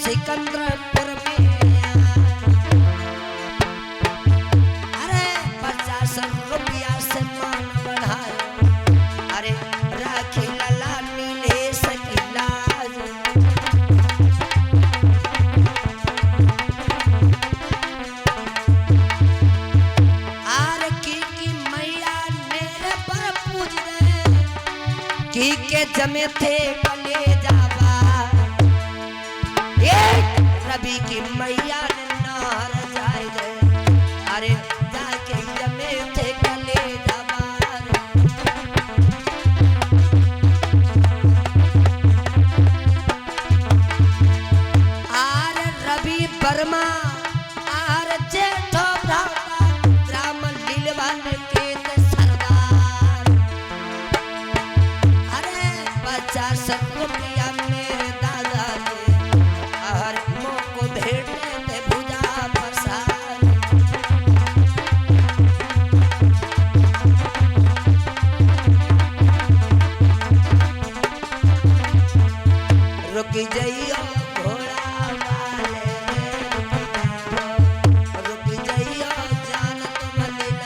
सिकंदरपुर में अरे 50 रुपया से मान बढ़ाए। अरे राखी लला नीले सकीला आर की मैया मेरे पर पूज दे के जमे थे कले जावा रवि की मैया ने नार जाए गए। अरे जाके जमे थे कले जबार आर रवि वर्मा आर जेठो भ्राता राम लीलवान के सरदार। अरे 50 रुपया मेरे दादा रुकी जाइयो घोड़ा वाले रुकी जाइयो जानत मलिल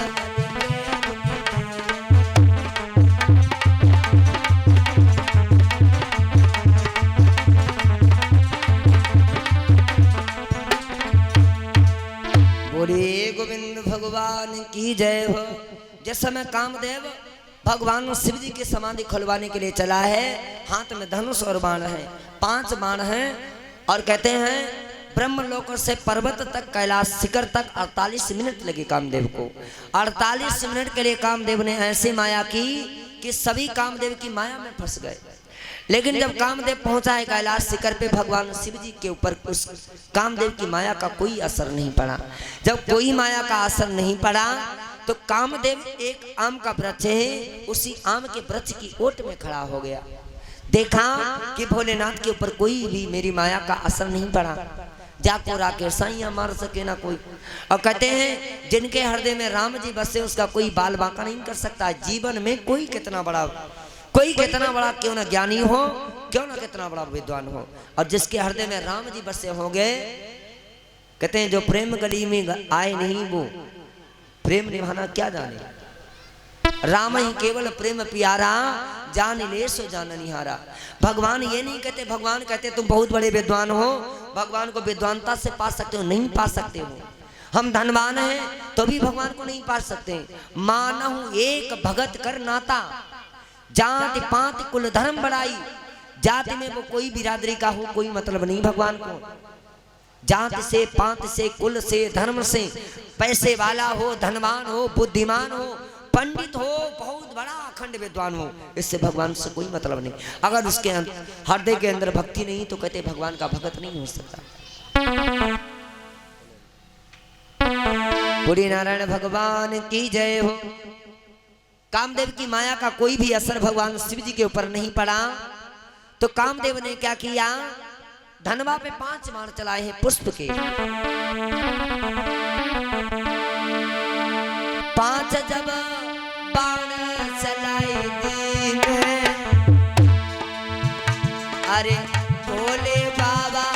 बोले गोविंद भगवान की जय हो। जिस समय कामदेव भगवान शिव जी की समाधि खुलवाने के लिए चला है, हाथ में धनुष और बाण है, 5 बाण हैं और कहते हैं ब्रह्मलोक से पर्वत तक कैलाश शिखर तक 48 मिनट लगे कामदेव को। 48 मिनट के लिए कामदेव ने ऐसी माया की कि सभी कामदेव की माया में फंस गए। लेकिन जब कामदेव पहुंचा है कैलाश शिखर पे, भगवान शिव जी के ऊपर उस कामदेव की माया का कोई असर नहीं पड़ा। जब कोई माया का असर नहीं पड़ा तो कामदेव एक आम का वृक्ष है, उसी आम के वृक्ष की ओट में खड़ा हो गया। देखा कि भोलेनाथ के ऊपर कोई भी मेरी माया का असर नहीं पड़ा। जाको राके साइया मार सके ना कोई। और कहते हैं जिनके हृदय में राम जी बसे उसका कोई बाल बांका नहीं कर सकता। जीवन में कोई कितना बड़ा क्यों ना ज्ञानी हो, क्यों ना कितना बड़ा विद्वान हो, और जिसके हृदय में राम जी बसे होंगे, कहते हैं जो प्रेम गली में आए नहीं वो प्रेम निभाना क्या जाने। राम ही केवल प्रेम प्यारा, जान ले सो जान निहारा। भगवान ये नहीं कहते, भगवान कहते तुम बहुत बड़े विद्वान हो, भगवान को विद्वानता से पा सकते हो, नहीं पा सकते हो। हम धनवान हैं तो भी भगवान को नहीं पा सकते। मानहु एक भगत कर नाता, जाति पात कुल धर्म बढ़ाई। जाति में वो कोई बिरादरी का हो कोई मतलब नहीं भगवान को। जाति से, पात से, कुल से, धर्म से, पैसे वाला हो, धनवान हो, बुद्धिमान हो, पंडित हो, बहुत बड़ा अखंड विद्वान हो, इससे भगवान से कोई मतलब नहीं। अगर उसके हृदय के अंदर भक्ति नहीं तो कहते भगवान का भगत नहीं हो सकता। बुरी नारायण भगवान की जय हो। कामदेव की माया का कोई भी असर भगवान शिव जी के ऊपर नहीं पड़ा। तो कामदेव ने क्या किया, धनवा पे 5 बाण चलाए हैं पुष्प के। 5 जब बाण चलाए दिन, अरे भोले बाबा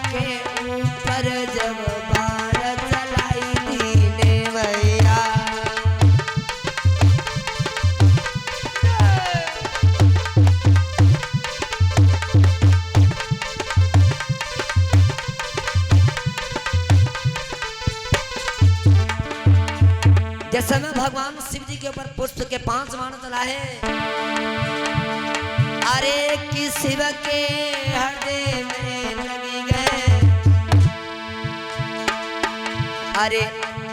के ऊपर जब बाण चलाई दीने भैया। जिस समय भगवान शिव जी के ऊपर पुष्प के 5 बाण चलाए, अरे कि शिव के हृदय में लगी गए। अरे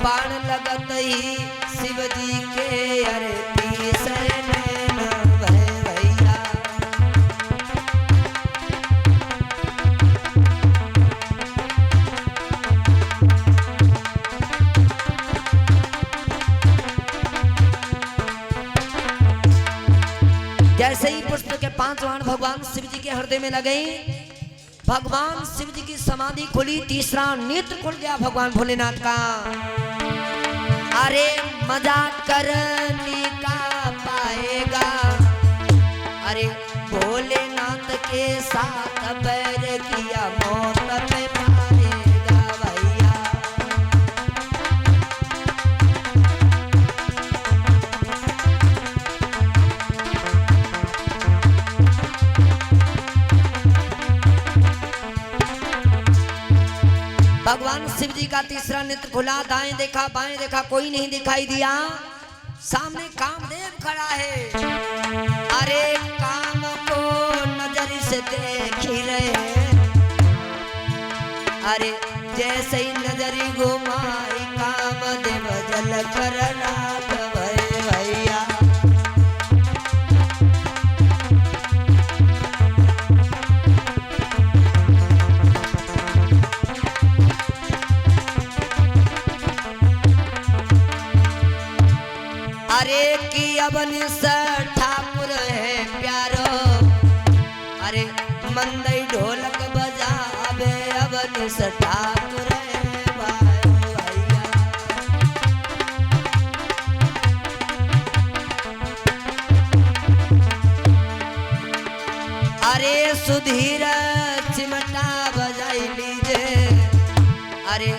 बाण लगत ही शिव जी के, अरे तीसरे नैन भय भैया। जैसे ही पुष्प के 5 बाण भगवान शिव जी के हृदय में लगे, भगवान शिव जी की समाधि खुली, तीसरा नेत्र खुल गया भगवान भोलेनाथ का। अरे मजा करने का पाएगा, अरे भोलेनाथ के साथ बैर किया मौत पे भगवान शिव जी का तीसरा नेत्र खुला, दाएं देखा बाएं देखा, कोई नहीं दिखाई दिया। सामने कामदेव खड़ा है। अरे काम को नजर से देख ही रहे, अरे जैसे ही नजरी घुमाई कामदेव जल कर रात भैया। अरे की अबन से ठाकुर है प्यारो, अरे मंदई ढोलक बजावे अबन से ठाकुर है भैया। अरे सुधीर चिमटा बजाई लीजे, अरे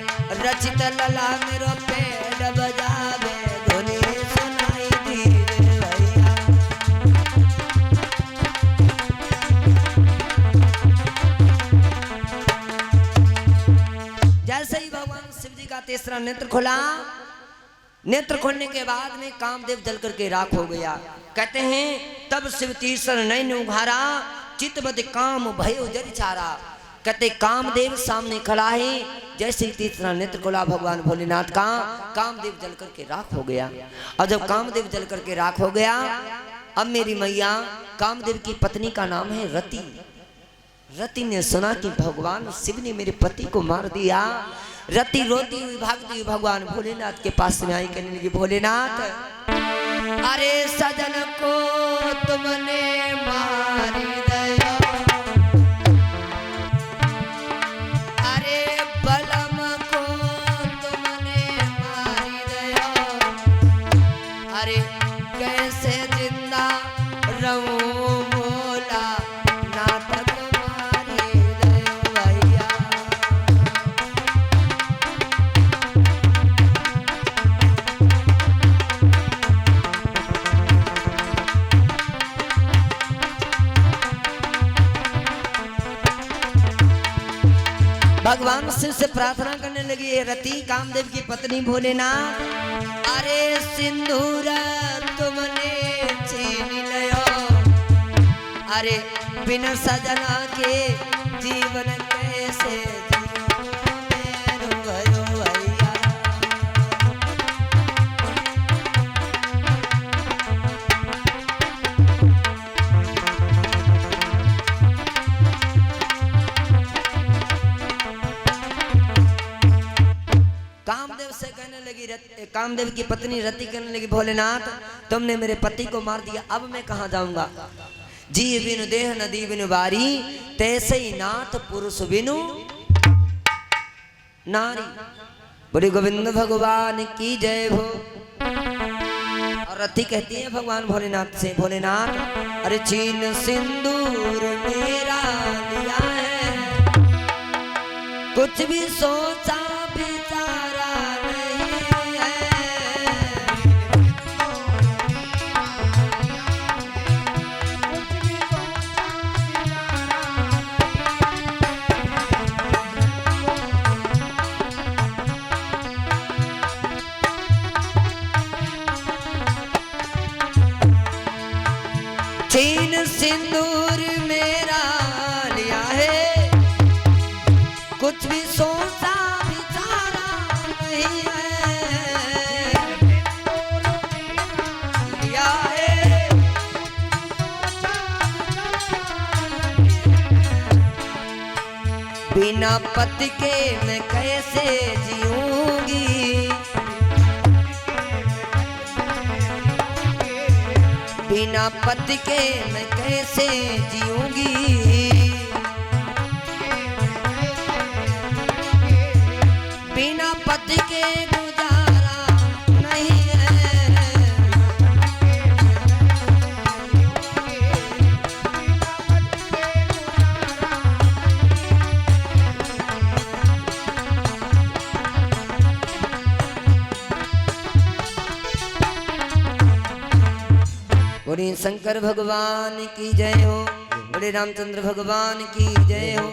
रचित लला मेरो पेड़ बजावे धुनी सुनाई दीवे भैया। जैसे ही भगवान शिव जी का तीसरा नेत्र खुला, नेत्र खोलने के बाद में कामदेव जल करके राख हो गया। कहते हैं तब शिव तीसर नयन उघारा, चितबद काम भयो जरि चारा। कहते कामदेव सामने खड़ा है, जैसे ही तीसरा नेत्र खुला भगवान भोलेनाथ का, कामदेव जल करके राख हो गया। और जब कामदेव जल करके राख हो गया, अब मेरी मैया कामदेव की पत्नी का नाम है रति। रति ने सुना कि भगवान शिव ने मेरे पति को मार दिया। रति रोती हुई भागती हुई भगवान भोलेनाथ के पास में आई, कहने लगी भोलेनाथ अरे सजन को तुमने मारी दया, अरे बलम को तुमने मारी दया, अरे कैसे जिंदा रहूं भोला नाटक मारी दया भैया। भगवान शिव से प्रार्थना करने लगी, है रति कामदेव की पत्नी भोलेनाथ, अरे सिंदूर तुमने छीन लियो, अरे बिन सजना के जीवन कैसे जीऊं मेरो भैया। कामदेव से कहने लगी, कामदेव की पत्नी रति कहने लगी भोलेनाथ तुमने मेरे पति को मार दिया, अब मैं कहाँ जाऊंगा। जी बिनु देह नदी बिनु बारी, तैसे ही नाथ पुरुष बिनु नारी। बोले गोविंद भगवान की जय हो। और रति कहती है भगवान भोलेनाथ से, भोलेनाथ अरे छीन सिंदूर मेरा लिया है, कुछ भी सोचा विचारा नहीं है, छीन सिंदूर मेरा लिया है, कुछ भी सोचा विचारा नहीं है, लिया है बिना पति के मैं कैसे जीऊंगी, बिना पति के मैं कैसे जीऊंगी, बिना पति के गुजारा नहीं है। बोले शंकर भगवान की जय हो, बोले रामचंद्र भगवान की जय हो।